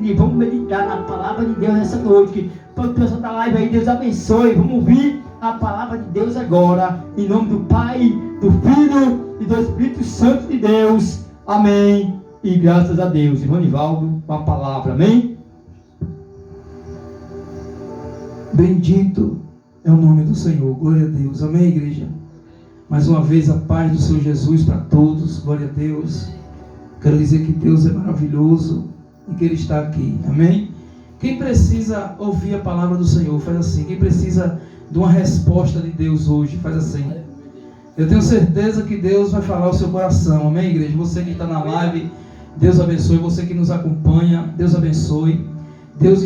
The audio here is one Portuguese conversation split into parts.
e vamos meditar na palavra de Deus nessa noite. Para o pessoal da live aí, Deus abençoe. Vamos ouvir a palavra de Deus agora, em nome do Pai, do Filho e do Espírito Santo de Deus. Amém. E graças a Deus. Irmão Nivaldo, com a palavra. Amém. Bendito é o nome do Senhor. Glória a Deus. Amém, igreja? Mais uma vez, a paz do Senhor Jesus para todos. Glória a Deus. Quero dizer que Deus é maravilhoso e que Ele está aqui. Amém? Quem precisa ouvir a palavra do Senhor, faz assim. Quem precisa de uma resposta de Deus hoje, faz assim. Eu tenho certeza que Deus vai falar ao seu coração. Amém, igreja? Você que está na live, Deus abençoe. Você que nos acompanha, Deus abençoe. Deus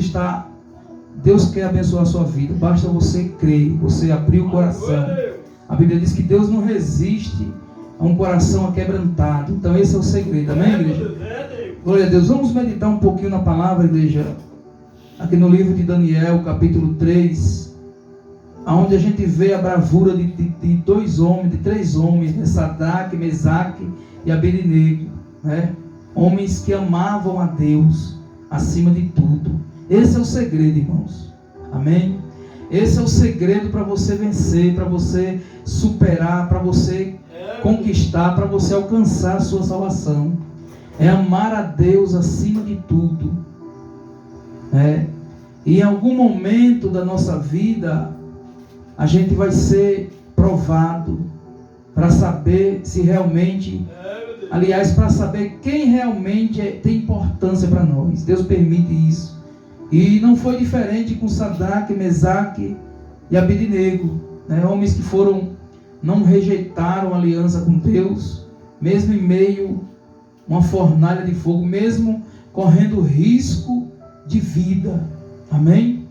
quer abençoar a sua vida. Basta você crer, você abrir o coração. A Bíblia diz que Deus não resiste a um coração aquebrantado. Então esse é o segredo. Amém, igreja? Glória a Deus. Vamos meditar um pouquinho na palavra, igreja. Aqui no livro de Daniel, capítulo 3, onde a gente vê a bravura de três homens, né? Sadraque, Mesaque e Abednego, né? Homens que amavam a Deus acima de tudo. Esse é o segredo, irmãos. Amém? Esse é o segredo para você vencer, para você superar, para você conquistar, para você alcançar a sua salvação. É amar a Deus acima de tudo. E em algum momento da nossa vida, a gente vai ser provado para saber se realmente, aliás, para saber quem realmente tem importância para nós. Deus permite isso. E não foi diferente com Sadraque, Mesaque e Abednego, né? Homens que não rejeitaram a aliança com Deus, mesmo em meio a uma fornalha de fogo, mesmo correndo risco de vida. Amém?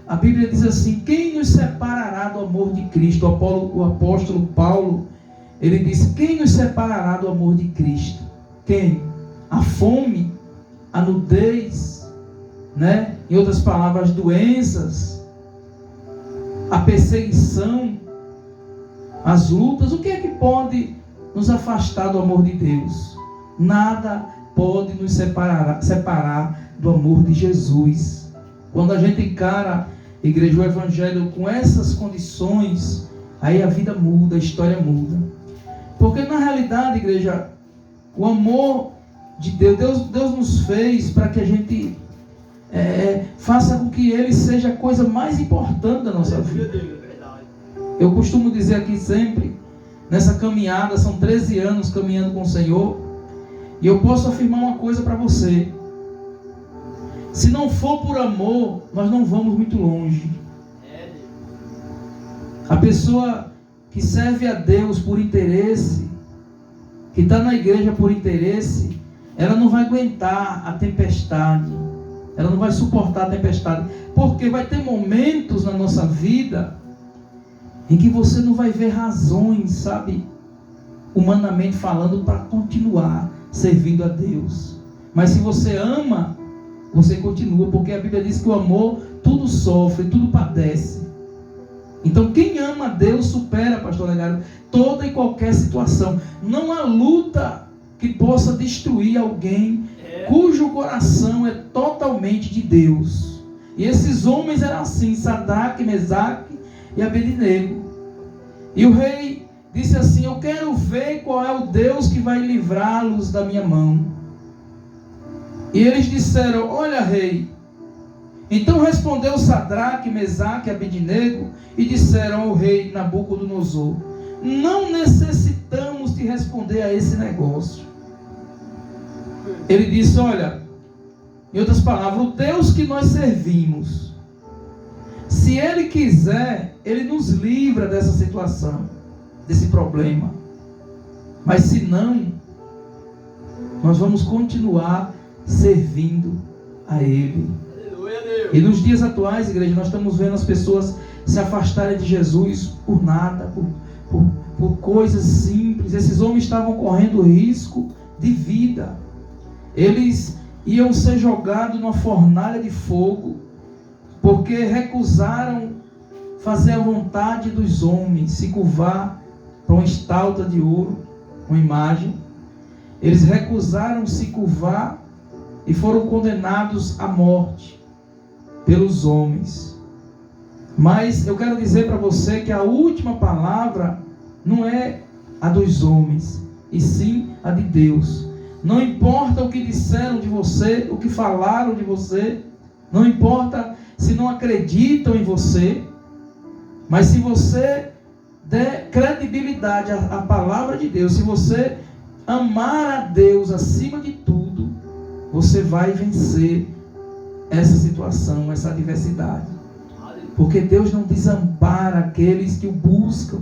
A Bíblia diz assim: quem nos separará do amor de Cristo? O apóstolo Paulo, ele disse: quem nos separará do amor de Cristo? Quem? A fome, a nudez, né? Em outras palavras, as doenças, a perseguição, as lutas. O que é que pode nos afastar do amor de Deus? Nada pode nos separar do amor de Jesus. Quando a gente encara, igreja, o evangelho com essas condições, aí a vida muda, a história muda. Porque na realidade, igreja, o amor de Deus nos fez para que a gente faça com que Ele seja a coisa mais importante da nossa vida. Eu costumo dizer aqui sempre, nessa caminhada, são 13 anos caminhando com o Senhor, e eu posso afirmar uma coisa para você: se não for por amor, nós não vamos muito longe. A pessoa que serve a Deus por interesse, que está na igreja por interesse, ela não vai aguentar a tempestade, ela não vai suportar a tempestade, porque vai ter momentos na nossa vida em que você não vai ver razões, sabe, humanamente falando, para continuar servindo a Deus. Mas se você ama, você continua, porque a Bíblia diz que o amor tudo sofre, tudo padece. Então quem ama a Deus supera, pastor Legário, toda e qualquer situação. Não há luta que possa destruir alguém cujo coração é totalmente de Deus. E esses homens eram assim: Sadraque, Mesaque e Abednego. E o rei disse assim: eu quero ver qual é o Deus que vai livrá-los da minha mão. E eles disseram: olha, rei. Então respondeu Sadraque, Mesaque e Abednego e disseram ao rei Nabucodonosor: não necessitamos de responder a esse negócio. Ele disse: olha, em outras palavras, o Deus que nós servimos, se Ele quiser, Ele nos livra dessa situação, desse problema. Mas se não, nós vamos continuar servindo a Ele. E nos dias atuais, igreja, nós estamos vendo as pessoas se afastarem de Jesus por nada, por coisas simples. Esses homens estavam correndo risco de vida. Eles iam ser jogados numa fornalha de fogo, porque recusaram fazer a vontade dos homens, se curvar para uma estátua de ouro, uma imagem. Eles recusaram se curvar e foram condenados à morte pelos homens. Mas eu quero dizer para você que a última palavra não é a dos homens, e sim a de Deus. Não importa o que disseram de você, o que falaram de você, não importa se não acreditam em você, mas se você der credibilidade à palavra de Deus, se você amar a Deus acima de tudo, você vai vencer essa situação, essa adversidade. Porque Deus não desampara aqueles que o buscam.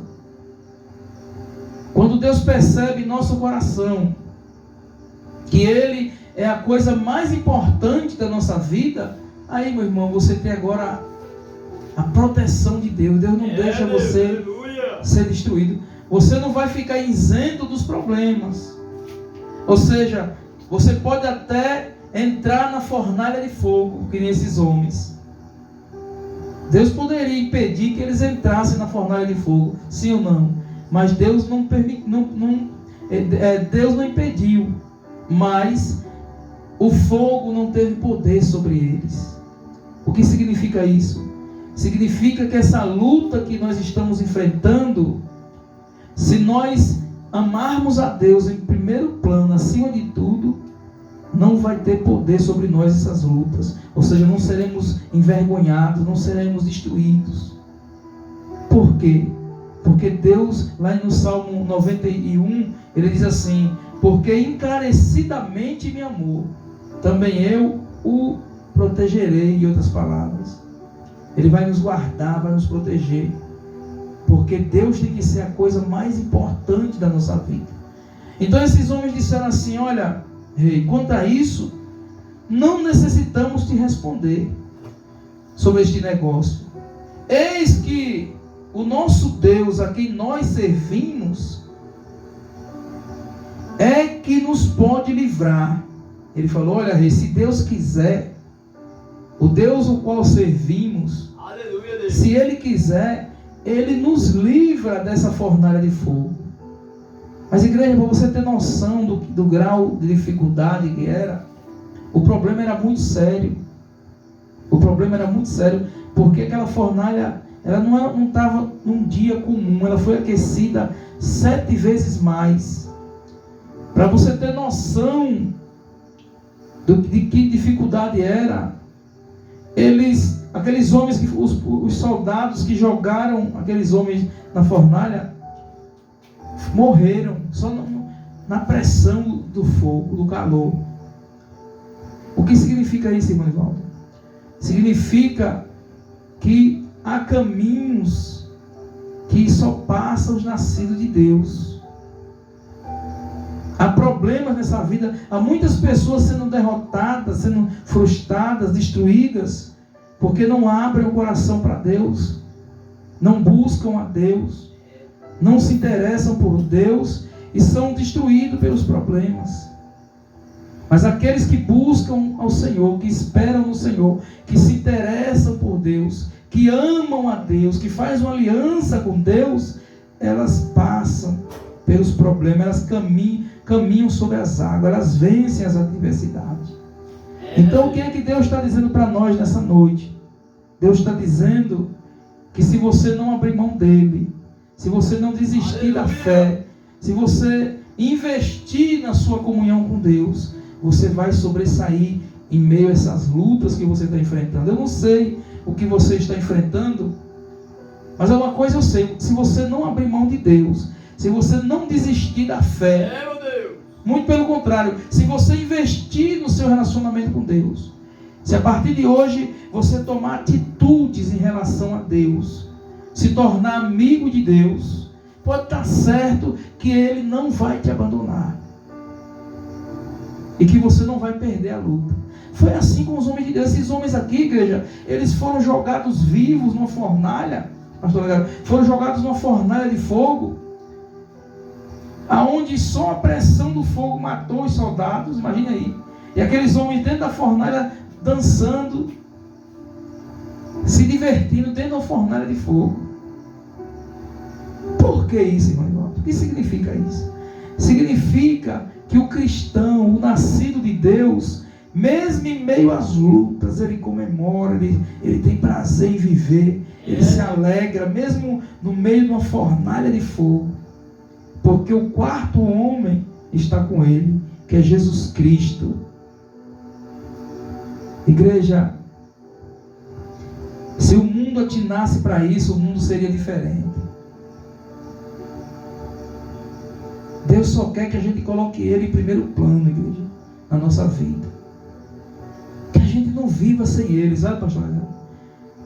Quando Deus percebe em nosso coração que Ele é a coisa mais importante da nossa vida, aí, meu irmão, você tem agora a proteção de Deus. Deus não deixa você ser destruído. Você não vai ficar isento dos problemas. Ou seja, você pode até entrar na fornalha de fogo, que nem esses homens. Deus poderia impedir que eles entrassem na fornalha de fogo, sim ou não? Mas Deus não Deus não impediu. Mas o fogo não teve poder sobre eles. O que significa isso? Significa que essa luta que nós estamos enfrentando, se nós amarmos a Deus em primeiro plano, acima de tudo, não vai ter poder sobre nós essas lutas. Ou seja, não seremos envergonhados, não seremos destruídos. Por quê? Porque Deus, lá no Salmo 91, Ele diz assim: porque encarecidamente me amou, também eu o protegerei. Em outras palavras, Ele vai nos guardar, vai nos proteger. Porque Deus tem que ser a coisa mais importante da nossa vida. Então esses homens disseram assim: olha, rei, quanto a isso, não necessitamos te responder sobre este negócio. Eis que o nosso Deus, a quem nós servimos, é que nos pode livrar. Ele falou: olha, rei, se Deus quiser, o Deus o qual servimos, aleluia, Deus, se Ele quiser, Ele nos livra dessa fornalha de fogo. Mas, igreja, para você ter noção do grau de dificuldade que era, o problema era muito sério. O problema era muito sério, porque aquela fornalha, ela não estava num dia comum, ela foi aquecida 7 vezes mais. Para você ter noção de que dificuldade era, aqueles homens, os soldados que jogaram aqueles homens na fornalha, morreram só na pressão do fogo, do calor. O que significa isso, irmão Ivaldo? Significa que há caminhos que só passam os nascidos de Deus. Há problemas nessa vida, há muitas pessoas sendo derrotadas, sendo frustradas, destruídas, porque não abrem o coração para Deus, não buscam a Deus, não se interessam por Deus e são destruídos pelos problemas. Mas aqueles que buscam ao Senhor, que esperam no Senhor, que se interessam por Deus, que amam a Deus, que fazem uma aliança com Deus, elas passam pelos problemas, elas caminham sobre as águas, elas vencem as adversidades. Então o que é que Deus está dizendo para nós nessa noite? Deus está dizendo que se você não abrir mão dele, se você não desistir da fé, se você investir na sua comunhão com Deus, você vai sobressair em meio a essas lutas que você está enfrentando. Eu não sei o que você está enfrentando, mas uma coisa eu sei: se você não abrir mão de Deus, se você não desistir da fé, muito pelo contrário, se você investir no seu relacionamento com Deus, se a partir de hoje você tomar atitudes em relação a Deus, se tornar amigo de Deus, pode estar certo que Ele não vai te abandonar e que você não vai perder a luta. Foi assim com os homens de Deus. Esses homens aqui, igreja, eles foram jogados vivos numa fornalha, pastor Legal, foram jogados numa fornalha de fogo, aonde só a pressão do fogo matou os soldados. Imagina aí, e aqueles homens dentro da fornalha dançando, se divertindo dentro da fornalha de fogo. Por que isso, irmão? O que significa isso? Significa que o cristão, o nascido de Deus, mesmo em meio às lutas, ele comemora, ele tem prazer em viver, ele se alegra, mesmo no meio de uma fornalha de fogo, porque o quarto homem está com ele, que é Jesus Cristo. Igreja, se o mundo atinasse para isso, o mundo seria diferente. Deus só quer que a gente coloque Ele em primeiro plano, igreja, na nossa vida. Que a gente não viva sem Ele, sabe, pastor?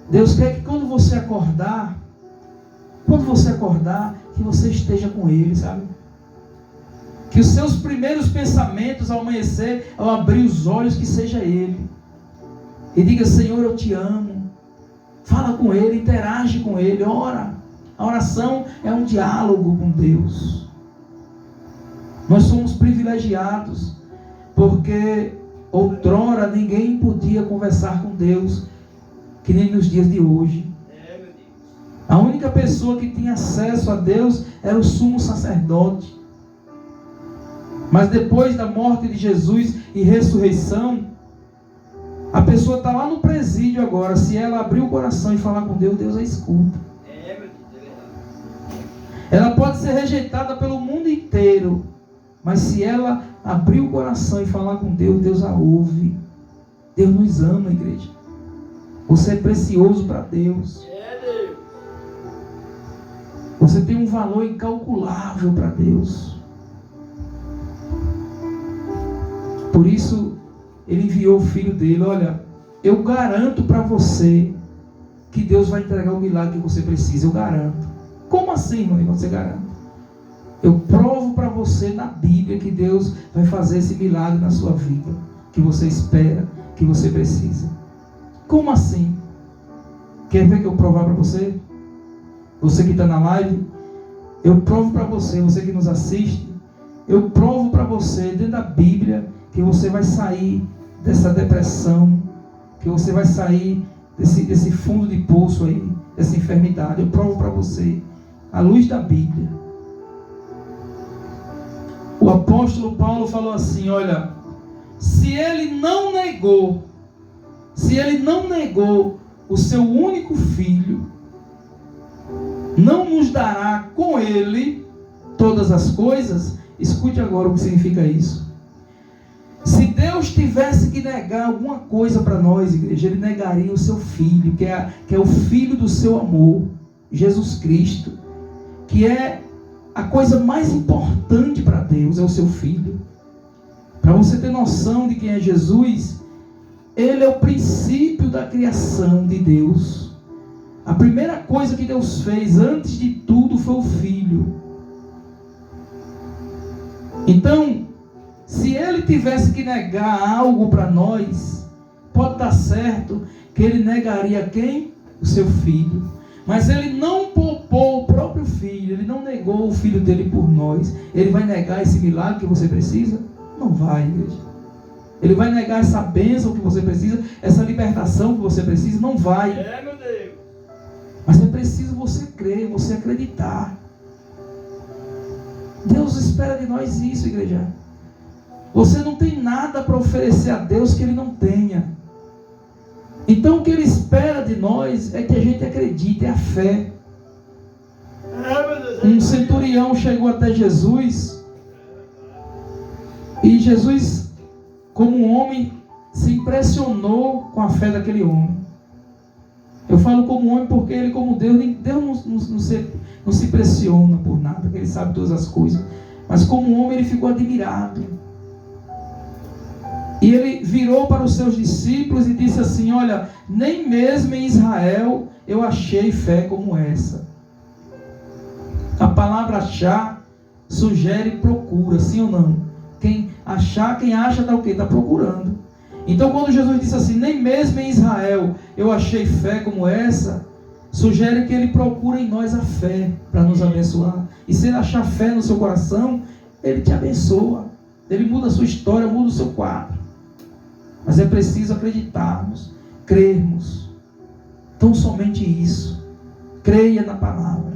Deus quer que quando você acordar, que você esteja com Ele, sabe? Que os seus primeiros pensamentos ao amanhecer, ao abrir os olhos, que seja Ele. E diga: Senhor, eu te amo. Fala com Ele, interage com Ele, ora. A oração é um diálogo com Deus. Nós somos privilegiados, porque outrora ninguém podia conversar com Deus, que nem nos dias de hoje. A única pessoa que tinha acesso a Deus era o sumo sacerdote. Mas depois da morte de Jesus e ressurreição, a pessoa está lá no presídio agora. Se ela abrir o coração e falar com Deus, Deus a escuta. Ela pode ser rejeitada pelo mundo inteiro, mas se ela abrir o coração e falar com Deus, Deus a ouve. Deus nos ama, igreja. Você é precioso para Deus. Você tem um valor incalculável para Deus. Por isso, Ele enviou o Filho dele. Olha, eu garanto para você que Deus vai entregar o milagre que você precisa. Eu garanto. Como assim, irmão? Você garante? Eu provo para você na Bíblia que Deus vai fazer esse milagre na sua vida, que você espera, que você precisa. Como assim? Quer ver que eu provar para você? Você que está na live, eu provo para você, você que nos assiste, eu provo para você dentro da Bíblia que você vai sair dessa depressão, que você vai sair desse fundo de poço aí, dessa enfermidade. Eu provo para você, à luz da Bíblia. O apóstolo Paulo falou assim: olha, se ele não negou o seu único filho, não nos dará com ele todas as coisas? Escute agora o que significa isso. Se Deus tivesse que negar alguma coisa para nós, igreja, Ele negaria o seu filho, que é o filho do seu amor, Jesus Cristo, que é a coisa mais importante para Deus, é o seu filho. Para você ter noção de quem é Jesus, Ele é o princípio da criação de Deus. A primeira coisa que Deus fez antes de tudo foi o Filho. Então, se Ele tivesse que negar algo para nós, pode estar certo que Ele negaria quem? O seu Filho. Mas Ele não poupou o próprio Filho, Ele não negou o Filho dele por nós. Ele vai negar esse milagre que você precisa? Não vai, igreja. Ele vai negar essa bênção que você precisa, essa libertação que você precisa? Não vai. Meu Deus. Mas é preciso você crer, você acreditar. Deus espera de nós isso, igreja. Você não tem nada para oferecer a Deus que Ele não tenha. Então o que Ele espera de nós é que a gente acredite, é a fé. Um centurião chegou até Jesus, e Jesus, como um homem, se impressionou com a fé daquele homem. Eu falo como homem porque ele, como Deus não se impressiona por nada, porque Ele sabe todas as coisas. Mas como homem ele ficou admirado. E ele virou para os seus discípulos e disse assim: olha, nem mesmo em Israel eu achei fé como essa. A palavra achar sugere procura, sim ou não? Quem acha está o quê? Está procurando. Então quando Jesus disse assim, nem mesmo em Israel eu achei fé como essa, sugere que Ele procura em nós a fé para nos abençoar. E se Ele achar fé no seu coração, Ele te abençoa. Ele muda a sua história, muda o seu quadro. Mas é preciso acreditarmos, crermos. Então somente isso. Creia na palavra.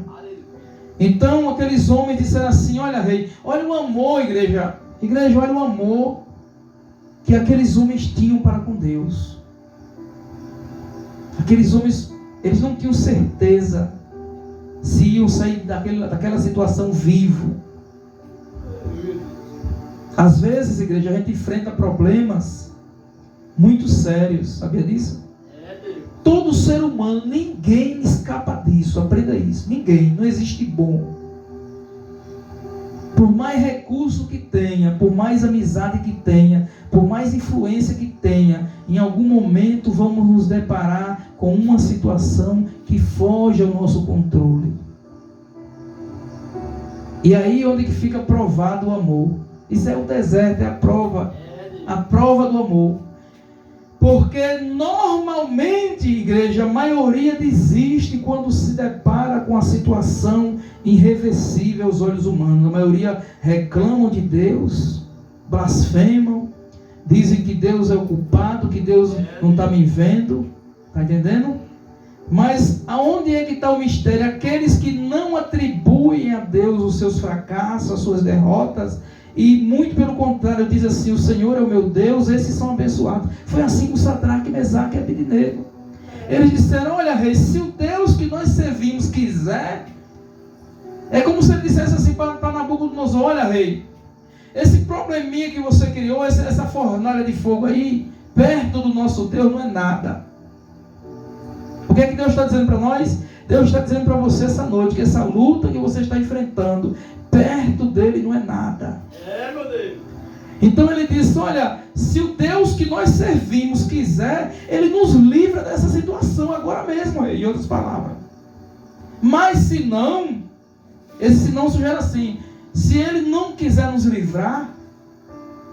Então aqueles homens disseram assim: olha, rei, olha o amor, igreja. Igreja, olha o amor. que aqueles homens tinham para com Deus. Aqueles homens, eles não tinham certeza se iam sair daquela situação vivo. Às vezes, igreja, a gente enfrenta problemas muito sérios, sabia disso? Todo ser humano, ninguém escapa disso, aprenda isso, ninguém, não existe bom. Por mais recurso que tenha, por mais amizade que tenha, por mais influência que tenha, em algum momento vamos nos deparar com uma situação que foge ao nosso controle. E aí onde que fica provado o amor. Isso é o deserto, é a prova do amor. Porque normalmente, igreja, a maioria desiste quando se depara com a situação irreversível aos olhos humanos. A maioria reclamam de Deus, blasfemam, dizem que Deus é o culpado, que Deus não está me vendo. Está entendendo? Mas aonde é que está o mistério? Aqueles que não atribuem a Deus os seus fracassos, as suas derrotas, e muito pelo contrário, diz assim: o Senhor é o meu Deus, esses são abençoados. Foi assim com Sadraque, Mesaque e Abednego. Eles disseram: olha, rei, se o Deus que nós servimos quiser, é como se ele dissesse assim para Nabucodonosor: olha, rei, esse probleminha que você criou, essa fornalha de fogo aí, perto do nosso Deus não é nada. O que é que Deus está dizendo para nós? Deus está dizendo para você essa noite que essa luta que você está enfrentando, perto dele não é nada. Meu Deus. Então ele disse: olha, se o Deus que nós servimos quiser, ele nos livra dessa situação agora mesmo, em outras palavras. Mas se não, esse se não sugere assim: se ele não quiser nos livrar,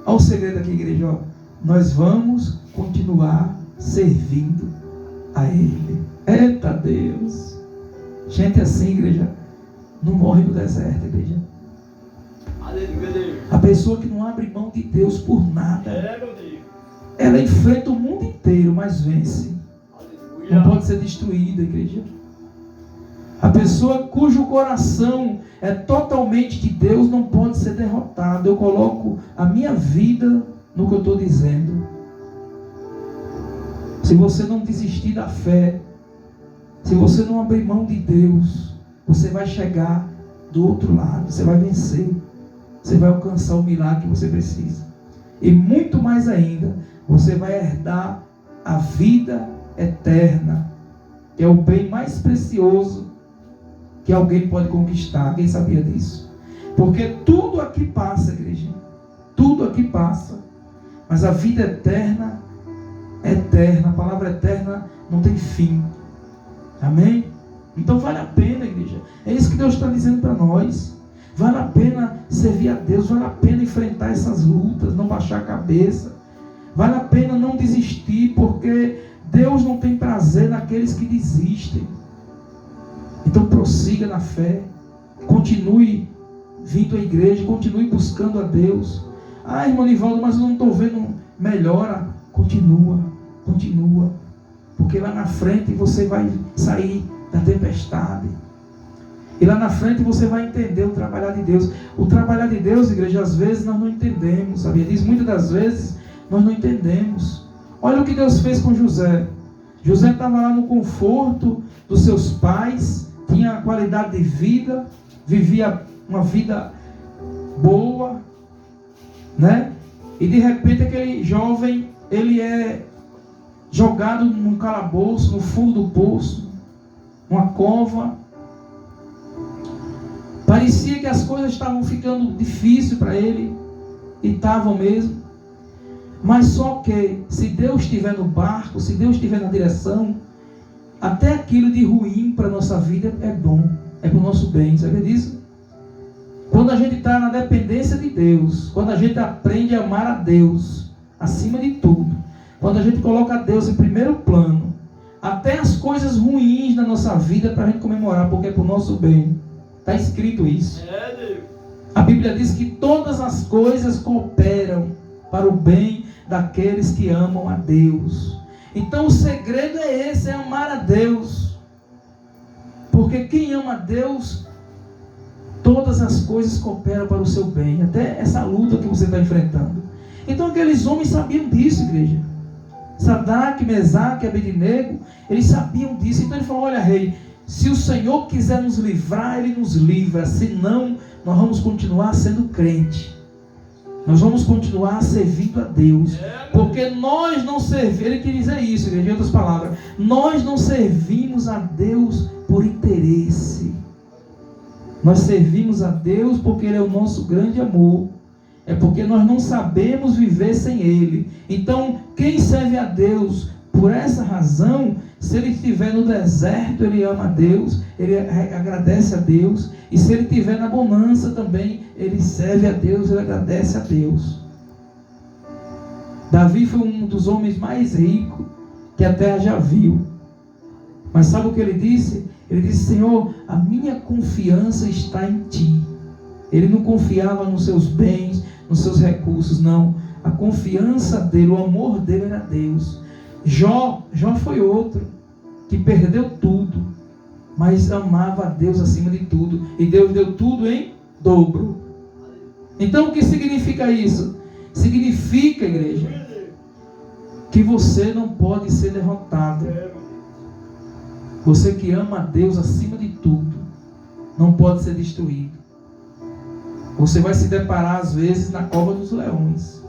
olha o segredo aqui, igreja, ó, nós vamos continuar servindo a ele. Eita Deus! Gente assim, igreja, não morre no deserto, igreja. A pessoa que não abre mão de Deus por nada, ela enfrenta o mundo inteiro, mas vence. Não pode ser destruída, igreja. A pessoa cujo coração é totalmente de Deus não pode ser derrotada. Eu coloco a minha vida no que eu estou dizendo. Se você não desistir da fé, se você não abrir mão de Deus, você vai chegar do outro lado, você vai vencer, você vai alcançar o milagre que você precisa. E muito mais ainda, você vai herdar a vida eterna, que é o bem mais precioso que alguém pode conquistar. Quem sabia disso? Porque tudo aqui passa, igreja, tudo aqui passa, mas a vida eterna é eterna. A palavra eterna não tem fim. Amém? Então vale a pena, igreja. É isso que Deus está dizendo para nós. Vale a pena servir a Deus, vale a pena enfrentar essas lutas, não baixar a cabeça. Vale a pena não desistir, porque Deus não tem prazer naqueles que desistem. Então prossiga na fé, continue vindo à igreja, continue buscando a Deus. Ah, irmão Nivaldo, mas eu não estou vendo melhora. Continua, porque lá na frente você vai sair da tempestade. E lá na frente você vai entender o trabalhar de Deus. O trabalhar de Deus, igreja, às vezes nós não entendemos, sabia disso? Muitas das vezes nós não entendemos. Olha o que Deus fez com José. José estava lá no conforto dos seus pais, tinha qualidade de vida, vivia uma vida boa, né? E de repente aquele jovem, ele é jogado num calabouço, no fundo do poço, uma cova. Parecia que as coisas estavam ficando difíceis para ele, e estavam mesmo. Mas só que, se Deus estiver no barco, se Deus estiver na direção, até aquilo de ruim para a nossa vida é bom, é para o nosso bem, sabe disso? Quando a gente está na dependência de Deus, quando a gente aprende a amar a Deus acima de tudo, quando a gente coloca a Deus em primeiro plano, até as coisas ruins na nossa vida é para a gente comemorar, porque é para o nosso bem. Está escrito isso. A Bíblia diz que todas as coisas cooperam para o bem daqueles que amam a Deus. Então o segredo é esse, é amar a Deus. Porque quem ama a Deus, todas as coisas cooperam para o seu bem. Até essa luta que você está enfrentando. Então aqueles homens sabiam disso, igreja. Sadraque, Mesaque, Abednego, eles sabiam disso. Então ele falou: olha, rei, se o Senhor quiser nos livrar, Ele nos livra. Senão, nós vamos continuar sendo crente. Nós vamos continuar servindo a Deus. Porque nós não servimos, ele quer dizer isso, em outras palavras, nós não servimos a Deus por interesse. Nós servimos a Deus porque Ele é o nosso grande amor. É porque nós não sabemos viver sem Ele. Então, quem serve a Deus por essa razão, se ele estiver no deserto, ele ama a Deus, ele agradece a Deus. E se ele estiver na bonança também, ele serve a Deus, ele agradece a Deus. Davi foi um dos homens mais ricos que a terra já viu. Mas sabe o que ele disse? Ele disse: Senhor, a minha confiança está em Ti. Ele não confiava nos seus bens, nos seus recursos, não. A confiança dele, o amor dele era Deus. Jó foi outro que perdeu tudo, mas amava a Deus acima de tudo, e Deus deu tudo em dobro. Então o que significa isso? Significa, igreja, que você não pode ser derrotado. Você que ama a Deus acima de tudo não pode ser destruído. Você vai se deparar às vezes na cova dos leões.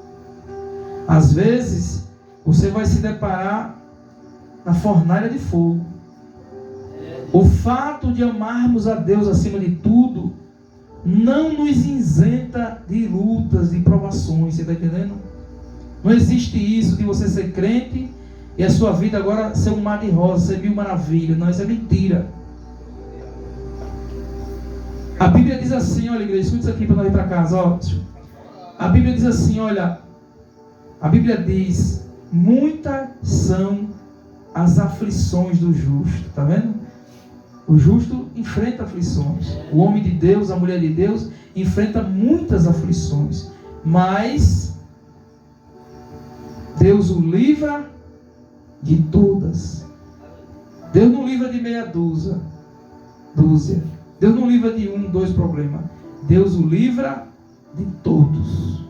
Às vezes você vai se deparar na fornalha de fogo. O fato de amarmos a Deus acima de tudo não nos isenta de lutas, de provações. Você está entendendo? Não existe isso de você ser crente e a sua vida agora ser um mar de rosa, ser mil maravilhas. Não, isso é mentira. A Bíblia diz assim, olha, igreja, escuta isso aqui para nós ir para casa. Ó. A Bíblia diz assim, olha, a Bíblia diz: muitas são as aflições do justo. Está vendo? O justo enfrenta aflições. O homem de Deus, a mulher de Deus, enfrenta muitas aflições. Mas Deus o livra de todas. Deus não livra de meia dúzia. Deus não livra de 1, 2 problemas. Deus o livra de todos.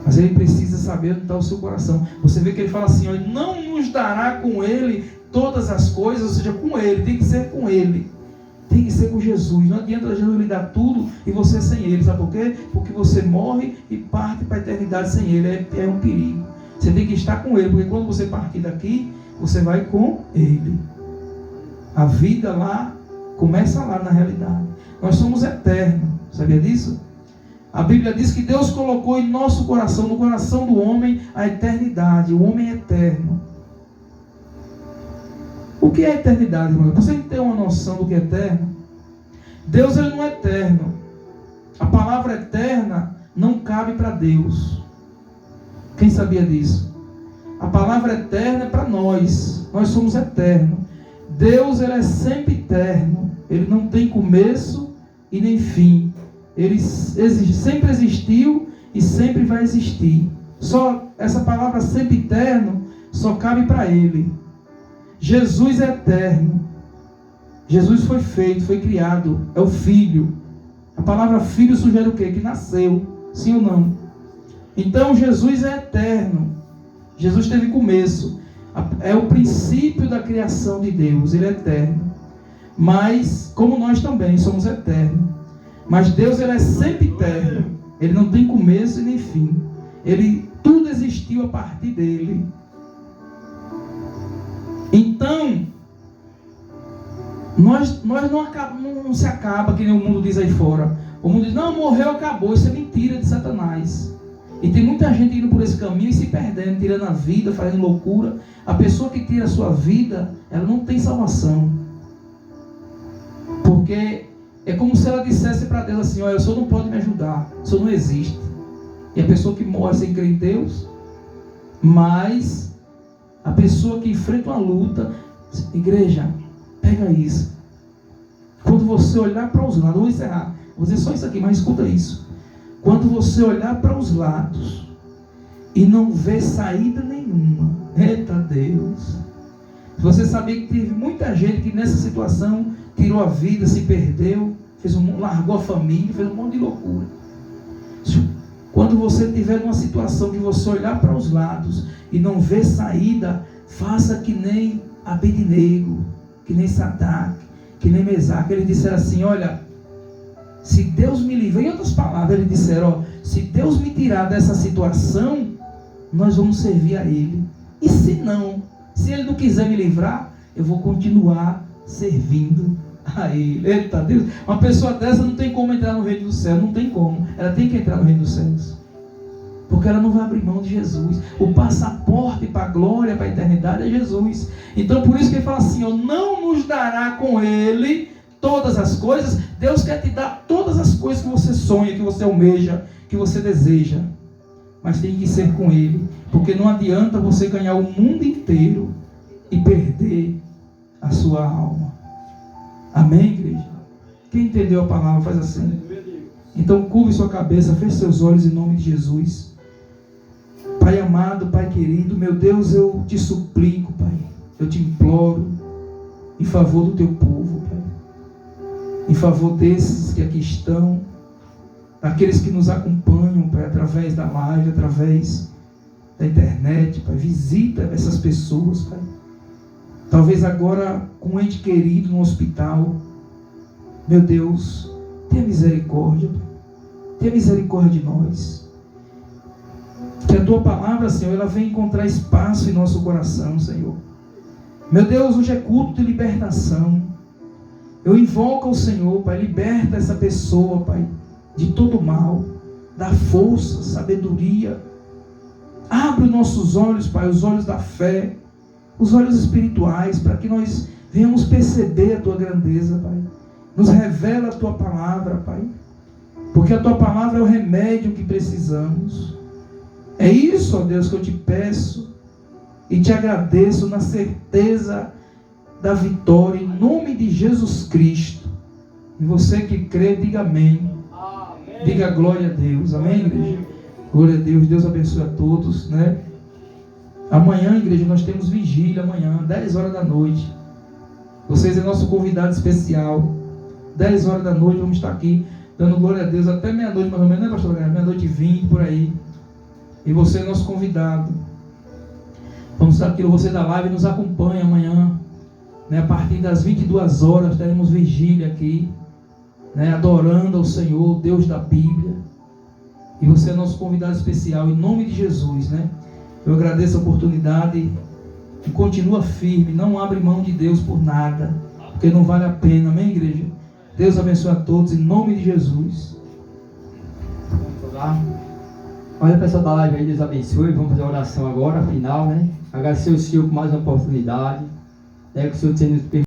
Mas Ele precisa saber onde está o seu coração. Você vê que Ele fala assim: ó, não nos dará com Ele todas as coisas, ou seja, com Ele, tem que ser com Ele. Tem que ser com Jesus. Não adianta Jesus lhe dar tudo e você sem Ele. Sabe por quê? Porque você morre e parte para a eternidade sem Ele. É um perigo. Você tem que estar com Ele, porque quando você partir daqui, você vai com Ele. A vida lá começa lá na realidade. Nós somos eternos. Sabia disso? A Bíblia diz que Deus colocou em nosso coração, no coração do homem, a eternidade. O homem é eterno. O que é eternidade, irmão? Você tem uma noção do que é eterno? Deus, ele não é eterno. A palavra eterna não cabe para Deus. Quem sabia disso? A palavra eterna é para nós. Nós somos eternos. Deus, ele é sempre eterno. Ele não tem começo e nem fim. Ele sempre existiu e sempre vai existir. Só essa palavra sempre eterno só cabe para Ele. Jesus é eterno. Jesus foi feito, foi criado, é o Filho. A palavra filho sugere o quê? Que nasceu, sim ou não? Então Jesus é eterno. Jesus teve começo. É o princípio da criação de Deus, Ele é eterno. Mas, como nós também somos eternos. Mas Deus, ele é sempre eterno. Ele não tem começo e nem fim. Tudo existiu a partir dele. Então, nós não se acaba, que nem o mundo diz aí fora. O mundo diz: não, morreu, acabou. Isso é mentira de Satanás. E tem muita gente indo por esse caminho e se perdendo, tirando a vida, fazendo loucura. A pessoa que tira a sua vida, ela não tem salvação. Porque é como se ela dissesse para Deus assim: olha, o Senhor não pode me ajudar, o Senhor não existe. E a pessoa que morre sem crer em Deus. Mas a pessoa que enfrenta uma luta, igreja, pega isso. Quando você olhar para os lados, vou encerrar, vou dizer só isso aqui, mas escuta isso. Quando você olhar para os lados e não ver saída nenhuma, eita Deus. Você sabia que teve muita gente que nessa situação tirou a vida, se perdeu, largou a família, fez um monte de loucura. Quando você estiver numa situação que você olhar para os lados e não ver saída, faça que nem Abednego, que nem Sadraque, que nem Mesaque. Eles disseram assim: olha, se Deus me livrar, em outras palavras, eles disseram: ó, se Deus me tirar dessa situação, nós vamos servir a Ele. E se não, se Ele não quiser me livrar, eu vou continuar servindo a Ele. Eita Deus, uma pessoa dessa não tem como entrar no reino do céu, não tem como. Ela tem que entrar no reino dos céus, porque ela não vai abrir mão de Jesus. O passaporte para a glória, para a eternidade é Jesus. Então por isso que ele fala assim: ó, não nos dará com Ele todas as coisas. Deus quer te dar todas as coisas que você sonha, que você almeja, que você deseja, mas tem que ser com Ele, porque não adianta você ganhar o mundo inteiro e perder a sua alma. Amém, igreja? Quem entendeu a palavra faz assim. Então curve sua cabeça, feche seus olhos em nome de Jesus. Pai amado, Pai querido, meu Deus, eu te suplico, Pai, eu te imploro em favor do teu povo, Pai, em favor desses que aqui estão, daqueles que nos acompanham, Pai, através da live, através da internet, Pai. Visita essas pessoas, Pai. Talvez agora com um ente querido no hospital. Meu Deus, tenha misericórdia, Pai. Tenha misericórdia de nós. Que a Tua palavra, Senhor, ela venha encontrar espaço em nosso coração, Senhor. Meu Deus, hoje é culto de libertação. Eu invoco ao Senhor, Pai, liberta essa pessoa, Pai, de todo mal. Dá força, sabedoria. Abre os nossos olhos, Pai, os olhos da fé, os olhos espirituais, para que nós venhamos perceber a Tua grandeza, Pai. Nos revela a Tua palavra, Pai, porque a Tua palavra é o remédio que precisamos. É isso, ó Deus, que eu te peço e te agradeço na certeza da vitória, em nome de Jesus Cristo. E você que crê, diga amém. Amém. Diga glória a Deus. Amém, igreja? Glória a Deus. Deus abençoe a todos, né? Amanhã, igreja, nós temos vigília amanhã, 10 horas da noite. Vocês é nosso convidado especial. 10 horas da noite, vamos estar aqui dando glória a Deus até meia-noite, mais ou menos, né, pastor? Meia-noite e 20, por aí. E você é nosso convidado. Vamos estar aqui, você da live nos acompanha amanhã, né? A partir das 22 horas teremos vigília aqui, né? Adorando ao Senhor, Deus da Bíblia. E você é nosso convidado especial, em nome de Jesus, né? Eu agradeço a oportunidade e continua firme, não abre mão de Deus por nada, porque não vale a pena, amém, igreja? Deus abençoe a todos, em nome de Jesus. Vamos lá. Olha, pessoal da live aí, Deus abençoe. Vamos fazer a oração agora, final, né? Agradecer ao Senhor por mais uma oportunidade, né? Que o Senhor tenha nos permitido.